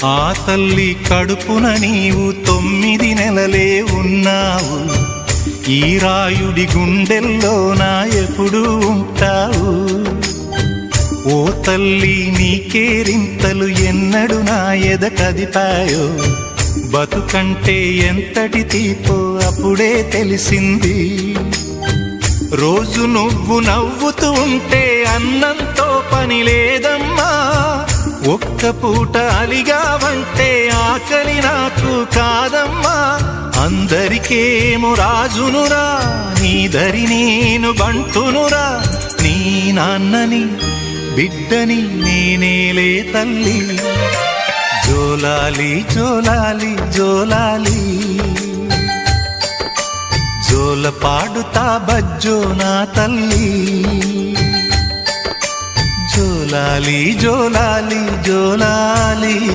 ఆ తల్లి కడుపున నీవు 9 నెలలే ఉన్నావు. ఈ రాయుడి గుండెల్లో నా ఎప్పుడు ఉంటావు. ఓ తల్లి నీకేరింతలు ఎన్నడు నా ఎద కదిపాయో. బతుకంటే ఎంతటి తీపో అప్పుడే తెలిసింది. రోజు నువ్వు నవ్వుతూ ఉంటే అన్నంతో పని లేదమ్మా. ఒక్క పూట అలిగావంటే ఆకలి నాకు కాదమ్మా. అందరికేమో రాజునురా, నీ దరి నేను బంటునురా. నీ నాన్నని బిడ్డని నేనేలే తల్లి. జోలాలి జోలాలి జోలాలి, జోల పాడుతా బజ్జో నా తల్లి. జోలాలి జోలాలి జోలాలి.